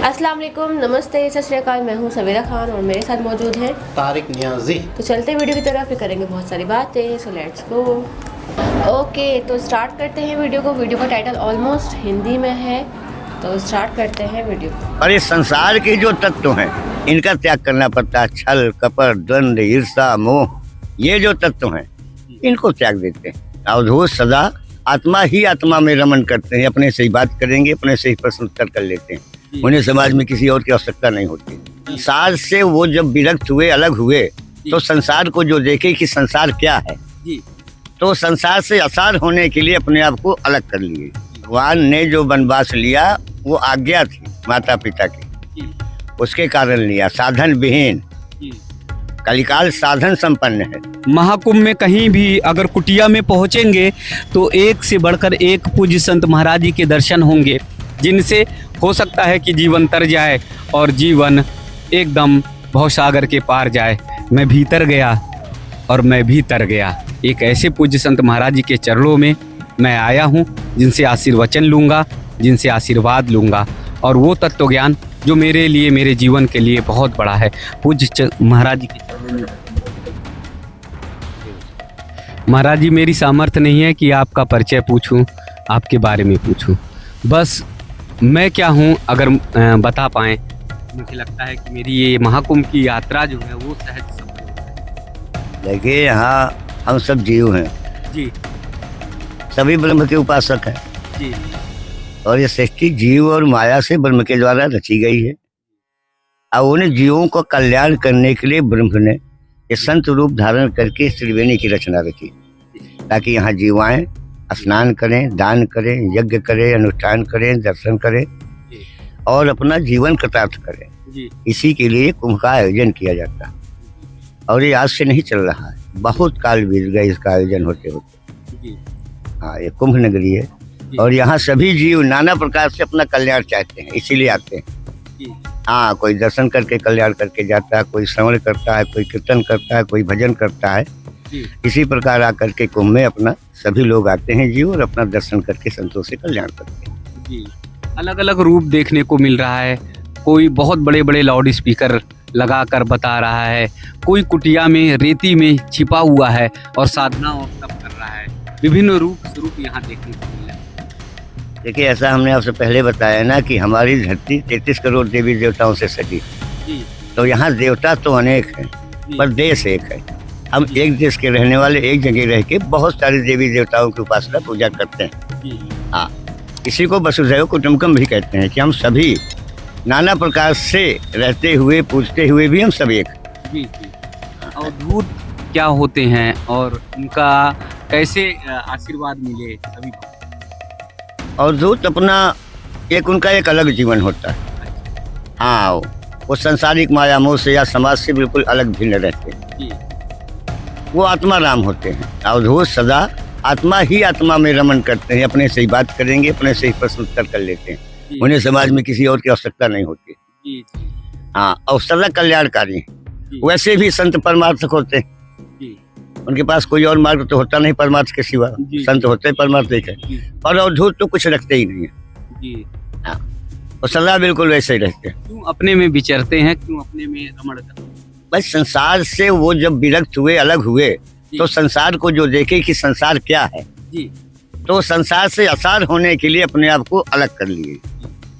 अस्सलाम वालेकुम, नमस्ते, सत श्री अकाल। मैं हूँ सवेरा खान और मेरे साथ मौजूद हैं तारिक नियाजी। तो चलते वीडियो की तरफ ही करेंगे बहुत सारी बातें। So let's go. ओके, तो स्टार्ट करते हैं वीडियो को। वीडियो का टाइटल ऑलमोस्ट हिंदी में है, तो स्टार्ट करते हैं वीडियो को। और इस संसार के जो तत्व हैं इनका त्याग करना पड़ता है। छल, कपट, द्वंद, ईर्षा, मोह, ये जो तत्व हैं इनको त्याग देते हैं। अवधूत सदा आत्मा ही आत्मा में रमन करते हैं। अपने से ही बात करेंगे, अपने से ही प्रश्न उत्तर कर लेते हैं। उन्हें समाज में किसी और की आवश्यकता नहीं होती। संसार से वो जब विरक्त हुए, अलग हुए, तो संसार को जो देखे कि संसार क्या है, तो संसार से असार होने के लिए अपने आप को अलग कर लिए। भगवान ने जो वनवास लिया वो आज्ञा थी माता पिता की, उसके कारण लिया। साधन विहीन, कलिकाल साधन संपन्न है। महाकुंभ में कहीं भी अगर कुटिया में पहुंचेंगे तो एक से बढ़कर एक पूज्य संत महाराज जी के दर्शन होंगे, जिनसे हो सकता है कि जीवन तर जाए और जीवन एकदम भवसागर के पार जाए। मैं भीतर गया और मैं भी तर गया। एक ऐसे पूज्य संत महाराज जी के चरणों में मैं आया हूँ, जिनसे आशीर्वचन लूँगा, जिनसे आशीर्वाद लूँगा, और वो तत्व ज्ञान जो मेरे लिए, मेरे जीवन के लिए बहुत बड़ा है। पूज्य महाराज जी के चरणों में। महाराज जी, मेरी सामर्थ्य नहीं है कि आपका परिचय पूछूं, आपके बारे में पूछूं। बस मैं क्या हूं अगर बता पाएं, मुझे लगता है कि मेरी ये महाकुंभ की यात्रा जो है वो सहज सफल हो जाए। देखिए, यहाँ हम सब जीव हैं जी, सभी ब्रह्म के उपासक हैं। जी, और ये सृष्टि जीव और माया से ब्रह्म के द्वारा रची गई है। अब उन्हें जीवों को कल्याण करने के लिए ब्रह्म ने ये संत रूप धारण करके त्रिवेणी की रचना रखी, ताकि यहाँ जीव आएं, स्नान करें, दान करें, यज्ञ करें, अनुष्ठान करें, दर्शन करें और अपना जीवन कृतार्थ करें। जी, इसी के लिए कुंभ का आयोजन किया जाता है। और ये आज से नहीं चल रहा है, बहुत काल बीत गए इसका आयोजन होते होते। जी, हाँ, ये कुंभ नगरी है और यहाँ सभी जीव नाना प्रकार से अपना कल्याण चाहते हैं, इसीलिए आते हैं। जी, हाँ, कोई दर्शन करके कल्याण करके जाता है, कोई श्रवण करता है, कोई कीर्तन करता है, कोई भजन करता है। जी, इसी प्रकार आकर के कुंभ में अपना सभी लोग आते हैं जीव और अपना दर्शन करके संतों से कल्याण करते हैं। जी। अलग अलग रूप देखने को मिल रहा है। कोई बहुत बड़े बड़े लाउड स्पीकर लगा कर बता रहा है, कोई कुटिया में रेती में छिपा हुआ है और साधना और तप कर रहा है। विभिन्न रूप स्वरूप यहाँ देखने को मिल रहा है। देखिए, ऐसा हमने आपसे पहले बताया ना कि हमारी धरती 33 करोड़ देवी देवताओं से सजी। जी, तो यहाँ देवता तो अनेक हैं, पर देश एक है। हम एक देश के रहने वाले एक जगह रह के बहुत सारे देवी देवताओं की उपासना पूजा करते हैं। जी, हाँ, इसी को वसुधैव कुटुम्बकम भी कहते हैं कि हम सभी नाना प्रकार से रहते हुए, पूजते हुए भी हम सब एक। जी, जी। अवधूत क्या होते हैं और उनका कैसे आशीर्वाद मिले सभी को? अवधूत अपना उनका एक अलग जीवन होता है। हाँ, वो सांसारिक माया मोह से या समाज से बिल्कुल अलग भिन्न रहते हैं। जी, वो आत्मा राम होते हैं। अवधूत सदा आत्मा ही आत्मा में रमन करते हैं। अपने से ही बात करेंगे, अपने से ही प्रश्न उत्तर कर लेते हैं। जी, उन्हें समाज में किसी और की आवश्यकता नहीं होती। जी, जी, हाँ, और सदा कल्याणकारी हैं। जी, वैसे भी संत परमार्थक होते हैं। जी, उनके पास कोई और मार्ग तो होता नहीं परमार्थ के सिवा। जी, संत होते परमार्थिक है। जी, और अवधूत तो कुछ रखते ही नहीं है। जी। हाँ, और सदा बिल्कुल वैसे ही रहते हैं। क्यों अपने में विचरते हैं, क्यों अपने में रमण करते हैं? बस संसार से वो जब विरक्त हुए, अलग हुए, तो संसार को जो देखे कि संसार क्या है, जी, तो संसार से असार होने के लिए अपने आप को अलग कर लिए।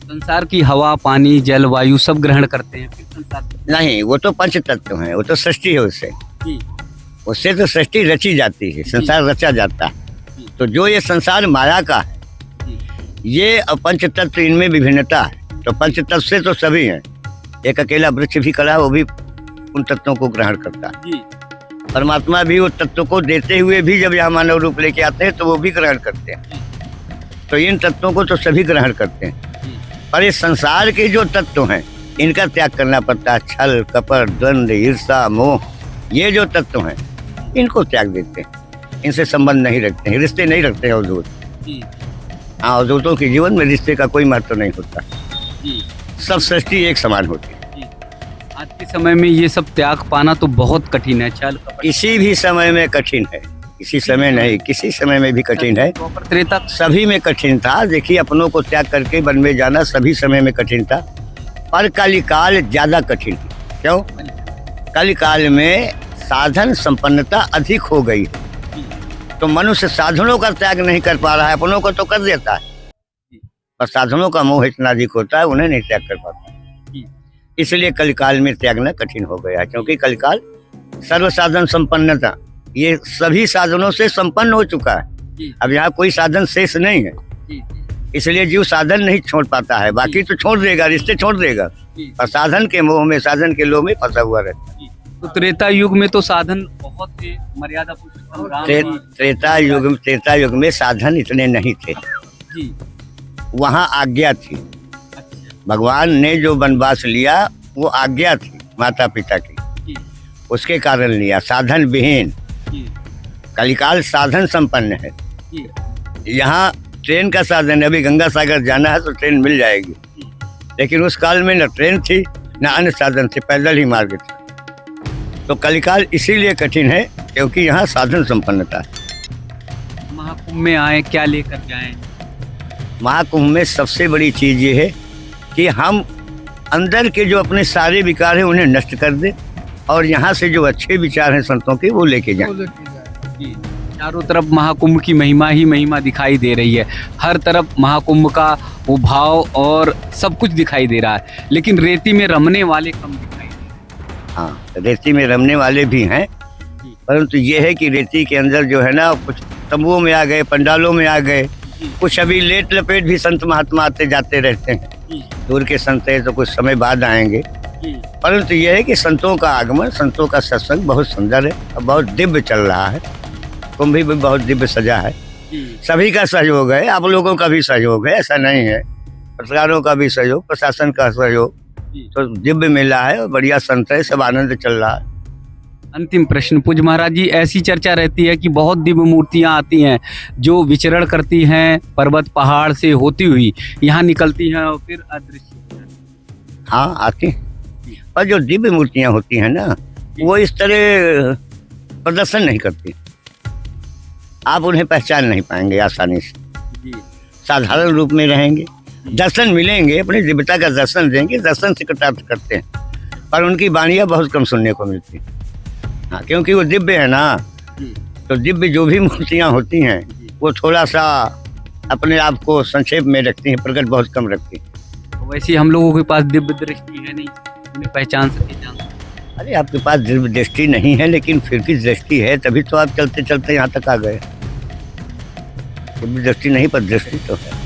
संसार की हवा, पानी, जल, वायु सब ग्रहण करते हैं, फिर संसार। नहीं, वो तो पंच तत्व है, वो तो सृष्टि है। जी, उससे तो सृष्टि रची जाती है, संसार रचा जाता है। तो जो ये संसार माया का है, जी, ये पंच तत्व, इनमें विभिन्नता है। तो पंच तत्व से तो सभी हैं। एक अकेला वृक्ष भी खड़ा है, वो भी उन तत्वों को ग्रहण करता है। जी, परमात्मा भी उस तत्व को देते हुए भी जब यहाँ मानव रूप लेके आते हैं तो वो भी ग्रहण करते हैं। तो इन तत्वों को तो सभी ग्रहण करते हैं, पर इस संसार के जो तत्व हैं इनका त्याग करना पड़ता है। छल, कपट, द्वंद, ईर्षा, मोह, ये जो तत्व हैं इनको त्याग देते हैं। इनसे संबंध नहीं रखते हैं, रिश्ते नहीं रखते हैं अवधूत। जी, हाँ, अवधूतों के जीवन में रिश्ते का कोई महत्व नहीं होता। जी, सब सृष्टि एक समान होती है। जी। आज के समय में ये सब त्याग पाना तो बहुत कठिन है। छल, कपट किसी भी समय में कठिन है, किसी समय नहीं, किसी समय में भी कठिन है। द्वापर त्रेता सभी में कठिन था। देखिए, अपनों को त्याग करके वन में जाना सभी समय में कठिन था। पर कलिकाल ज्यादा कठिन है। क्यों? कलिकाल में साधन संपन्नता अधिक हो गई है, तो मनुष्य साधनों का त्याग नहीं कर पा रहा है, अपनों को तो कर देता है, पर साधनों का मोह इतना अधिक होता है, उन्हें नहीं त्याग कर पाता। इसलिए कलिकाल में त्यागना कठिन हो गया, क्योंकि कलिकाल सर्व साधन संपन्नता, ये सभी साधनों से संपन्न हो चुका है। अब यहाँ कोई साधन शेष नहीं है, इसलिए जीव साधन नहीं छोड़ पाता है। बाकी तो छोड़ देगा, रिश्ते छोड़ देगा, पर साधन के मोह में, साधन के लोभ में फंसा हुआ रहता है। तो त्रेता युग में तो साधन बहुत थे, मर्यादा पुरुषोत्तम राम जी। त्रेता युग में साधन इतने नहीं थे जी। वहाँ आज्ञा थी। भगवान ने जो वनवास लिया वो आज्ञा थी माता पिता की, उसके कारण लिया, साधन विहीन। कलिकाल साधन संपन्न है। यहाँ ट्रेन का साधन है, अभी गंगा सागर जाना है तो ट्रेन मिल जाएगी, लेकिन उस काल में न ट्रेन थी न अन्य साधन थे, पैदल ही मार्ग थे। तो कलिकाल इसीलिए कठिन है क्योंकि यहाँ साधन संपन्नता है। महाकुंभ में आए, क्या लेकर जाएं? महाकुंभ में सबसे बड़ी चीज ये है कि हम अंदर के जो अपने सारे विकार हैं उन्हें नष्ट कर दें, और यहाँ से जो अच्छे विचार हैं संतों के वो लेके जाएं। चारों तरफ महाकुंभ की महिमा ही महिमा दिखाई दे रही है, हर तरफ महाकुंभ का वो भाव और सब कुछ दिखाई दे रहा है, लेकिन रेती में रमने वाले कम दिखाई दे रहे हैं। हाँ, रेती में रमने वाले भी हैं, परंतु ये है कि रेती के अंदर जो है ना, कुछ तंबुओं में आ गए, पंडालों में आ गए, कुछ अभी लेट लपेट भी संत महात्मा आते जाते रहते हैं। दूर के संत है तो कुछ समय बाद आएंगे, परंतु यह है कि संतों का आगमन, संतों का सत्संग बहुत सुंदर है और बहुत दिव्य चल रहा है। कुंभ भी बहुत दिव्य सजा है, सभी का सहयोग है, आप लोगों का भी सहयोग है, ऐसा नहीं है, पत्रकारों का भी सहयोग, प्रशासन का सहयोग, तो दिव्य मेला है और बढ़िया संत है, सब आनंद चल रहा है। अंतिम प्रश्न, पूज्य महाराज जी, ऐसी चर्चा रहती है कि बहुत दिव्य मूर्तियां आती हैं जो विचरण करती हैं पर्वत पहाड़ से होती हुई, यहाँ निकलती हैं और फिर अदृश्य। हाँ, आती हैं, पर जो दिव्य मूर्तियां होती हैं ना, वो इस तरह प्रदर्शन नहीं करती, आप उन्हें पहचान नहीं पाएंगे आसानी से। साधारण रूप में रहेंगे, दर्शन मिलेंगे, अपनी दिव्यता का दर्शन देंगे, दर्शन से कृतार्थ करते हैं, पर उनकी वाणियाँ बहुत कम सुनने को मिलती हैं। हाँ, क्योंकि वो दिव्य है ना, तो दिव्य जो भी मूर्तियाँ होती हैं वो थोड़ा सा अपने आप को संक्षेप में रखती हैं, प्रकट बहुत कम रखती हैं। वैसे हम लोगों के पास दिव्य दृष्टि है नहीं, उन्हें पहचान सके, जान सके। अरे आपके पास दिव्य दृष्टि नहीं है, लेकिन फिर भी दृष्टि है, तभी तो आप चलते चलते यहाँ तक आ गए। दिव्य दृष्टि नहीं, पर दृष्टि तो है।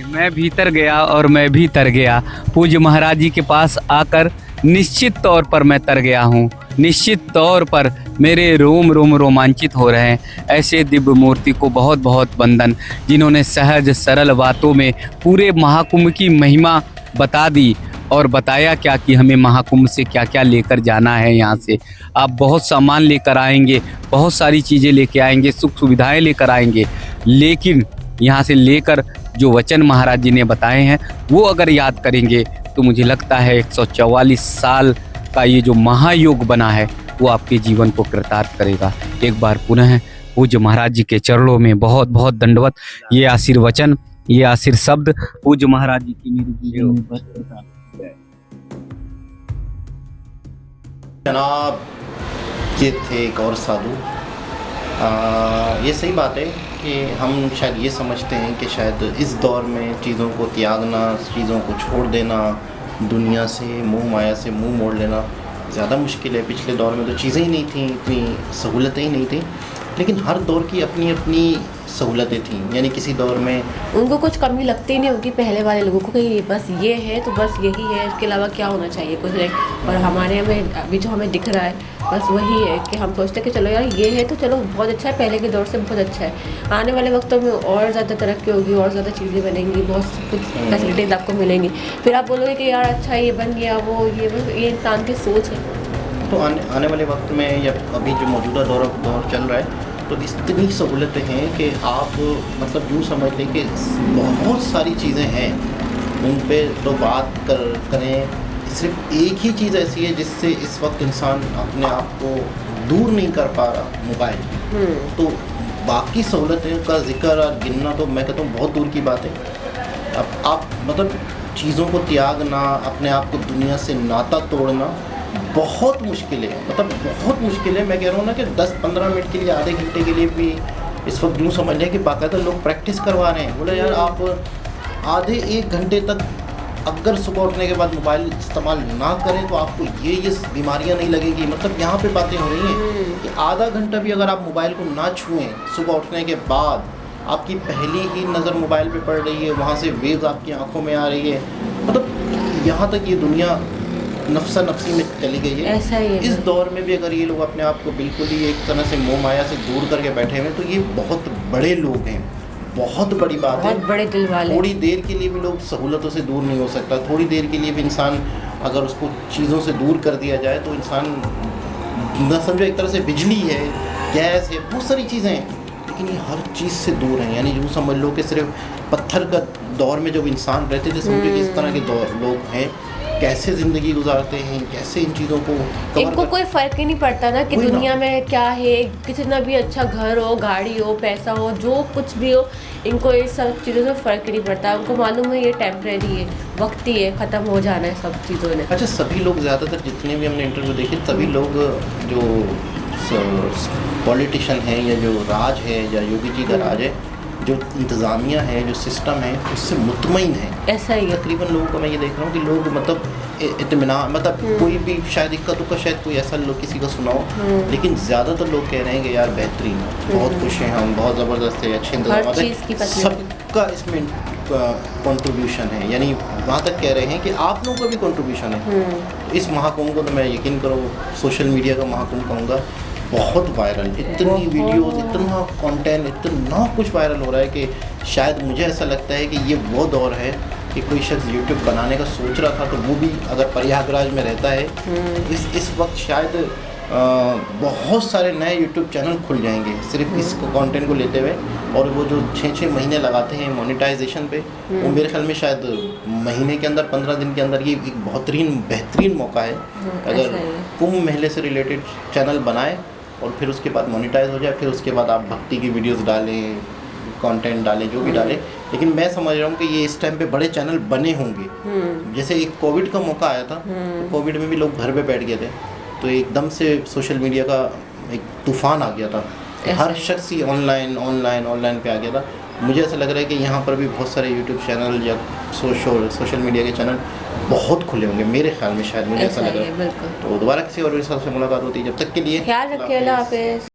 मैं भीतर गया और मैं भी तर गया, पूज्य महाराज जी के पास आकर निश्चित तौर पर मैं तर गया हूँ, निश्चित तौर पर मेरे रोम रोम रोमांचित हो रहे हैं। ऐसे दिव्य मूर्ति को बहुत बहुत वंदन, जिन्होंने सहज सरल बातों में पूरे महाकुंभ की महिमा बता दी और बताया क्या कि हमें महाकुंभ से क्या क्या लेकर जाना है। यहाँ से आप बहुत सामान लेकर आएंगे, बहुत सारी चीज़ें लेके आएंगे, सुख सुविधाएं लेकर आएंगे, लेकिन यहाँ से लेकर जो वचन महाराज जी ने बताए हैं वो अगर याद करेंगे तो मुझे लगता है 144 साल का ये जो महायोग बना है वो आपके जीवन को कृतार्थ करेगा। एक बार पुनः पूज्य महाराज जी के चरणों में बहुत बहुत दंडवत। ये आशीर्वचन, ये आशीर शब्द पूज्य महाराज जी की मेरी जीवन में बस। जनाब ये थे एक और साधु। ये सही बात है कि हम शायद ये समझते हैं कि शायद इस दौर में चीज़ों को त्यागना, चीज़ों को छोड़ देना, दुनिया से, मोह माया से मुंह मोड़ लेना ज़्यादा मुश्किल है। पिछले दौर में तो चीज़ें ही नहीं थी, इतनी सहूलतें ही नहीं थी, लेकिन हर दौर की अपनी अपनी सहूलतें थीं। यानी किसी दौर में उनको कुछ कमी लगती ही नहीं होगी पहले वाले लोगों को कि बस ये है तो बस यही है, इसके अलावा क्या होना चाहिए कुछ नहीं। और हमारे में अभी जो हमें दिख रहा है बस वही है कि हम सोचते हैं कि चलो यार ये है तो चलो बहुत अच्छा है, पहले के दौर से बहुत अच्छा है। आने वाले वक्तों में और ज़्यादा तरक्की होगी, और ज़्यादा चीज़ें बनेंगी, बहुत कुछ फैसिलिटीज़ आपको मिलेंगी, फिर आप बोलोगे कि यार अच्छा ये बन गया, वो ये इंसान की सोच है। तो आने वाले वक्त में या अभी जो मौजूदा दौर चल रहा है तो इतनी सहूलतें हैं कि आप मतलब यूँ समझ लें कि बहुत सारी चीज़ें हैं, उन पे तो बात करें। सिर्फ एक ही चीज़ ऐसी है जिससे इस वक्त इंसान अपने आप को दूर नहीं कर पा रहा, मोबाइल। तो बाकी सहूलतें का जिक्र और गिनना तो मैं कहता हूँ बहुत दूर की बात है। अब आप मतलब चीज़ों को त्यागना, अपने आप को दुनिया से नाता तोड़ना बहुत मुश्किल है, मतलब बहुत मुश्किल है। मैं कह रहा हूँ ना कि 10-15 मिनट के लिए, आधे घंटे के लिए भी इस वक्त यूँ समझ लें कि बाकायदा लोग प्रैक्टिस करवा रहे हैं। बोले यार आप आधे 1 घंटे तक अगर सुबह उठने के बाद मोबाइल इस्तेमाल ना करें तो आपको ये बीमारियां नहीं लगेगी। मतलब यहाँ पे बातें हो रही हैं कि आधा घंटा भी अगर आप मोबाइल को ना छुएं सुबह उठने के बाद, आपकी पहली ही नज़र मोबाइल पे पड़ रही है, वहाँ से वेव्स आपकी आंखों में आ रही है। मतलब यहाँ तक ये दुनिया नफ्सा नफ्सी में चली गई है। ऐसा ही है। इस दौर में भी अगर ये लोग अपने आप को बिल्कुल ही एक तरह से मोह माया से दूर करके बैठे हुए, तो ये बहुत बड़े लोग हैं, बहुत बड़ी बात है। बहुत बड़े दिल वाले। थोड़ी देर के लिए भी लोग सहूलतों से दूर नहीं हो सकता। थोड़ी देर के लिए भी इंसान अगर उसको चीज़ों से दूर कर दिया जाए तो इंसान न समझो, एक तरह से बिजली है, गैस है, बहुत सारी चीज़ें हैं, लेकिन ये हर चीज़ से दूर हैं। यानी यूँ समझ लो कि सिर्फ पत्थर का दौर में जब इंसान रहते थे, समझो कि इस तरह के दौर लोग हैं, कैसे ज़िंदगी गुजारते हैं, कैसे इन चीज़ों को इनको कोई फ़र्क ही नहीं पड़ता ना कि कोई ना। दुनिया में क्या है, कितना भी अच्छा घर हो, गाड़ी हो, पैसा हो, जो कुछ भी हो, इनको ये सब चीज़ों से फ़र्क ही नहीं पड़ता। उनको मालूम है ये टेम्परेरी है, वक्ती है, ख़त्म हो जाना है सब चीज़ों ने। अच्छा, सभी लोग ज़्यादातर जितने भी हमने इंटरव्यू देखे, सभी लोग जो पॉलिटिशियन हैं या जो राज है या योगी जी का राज है, जो इंतज़ामिया है, जो सिस्टम है, उससे मुतमईन है। ऐसा ही है। तकरीबन लोगों को मैं ये देख रहा हूँ कि लोग मतलब इत्मीनान, मतलब कोई भी शायद इक्का दुक्का शायद कोई ऐसा लोग किसी का सुनाओ, लेकिन ज़्यादातर लोग कह रहे हैं कि यार बेहतरीन, बहुत खुश हैं हम, बहुत ज़बरदस्त है, अच्छे इंतजाम है, सबका इसमें कंट्रीब्यूशन है। यानी वहाँ तक कह रहे हैं कि आप लोगों का भी कंट्रीब्यूशन है। इस महाकुंभ को तो मैं यकीन करो सोशल मीडिया का महाकुंभ कहूँगा, बहुत वायरल, इतनी वीडियोस, इतना कंटेंट, इतना कुछ वायरल हो रहा है कि शायद मुझे ऐसा लगता है कि ये वो दौर है कि कोई शख्स यूट्यूब बनाने का सोच रहा था तो वो भी अगर प्रयागराज में रहता है, इस वक्त शायद बहुत सारे नए यूट्यूब चैनल खुल जाएंगे सिर्फ इस कंटेंट को लेते हुए। और वो जो 6-6 महीने लगाते हैं मोनेटाइजेशन पे, वो मेरे ख्याल में शायद महीने के अंदर, 15 दिन के अंदर, ये एक बेहतरीन मौका है। अगर कुंभ मेले से रिलेटेड चैनल बनाए और फिर उसके बाद मोनेटाइज हो जाए, फिर उसके बाद आप भक्ति की वीडियोस डालें, कंटेंट डालें, जो भी डालें। लेकिन मैं समझ रहा हूँ कि ये इस टाइम पे बड़े चैनल बने होंगे। जैसे एक कोविड का मौका आया था, तो कोविड में भी लोग घर पे बैठ गए थे, तो एकदम से सोशल मीडिया का एक तूफ़ान आ गया था, हर शख्स ही ऑनलाइन पे आ गया था। मुझे ऐसा लग रहा है कि यहाँ पर भी बहुत सारे यूट्यूब चैनल या सोशल मीडिया के चैनल बहुत खुले होंगे मेरे ख्याल में, शायद मुझे ऐसा लग रहा है। बिल्कुल। तो दोबारा किसी और हिसाब से मुलाकात होती है, जब तक के लिए ख्याल रखिए, अल्लाह हाफ़िज़।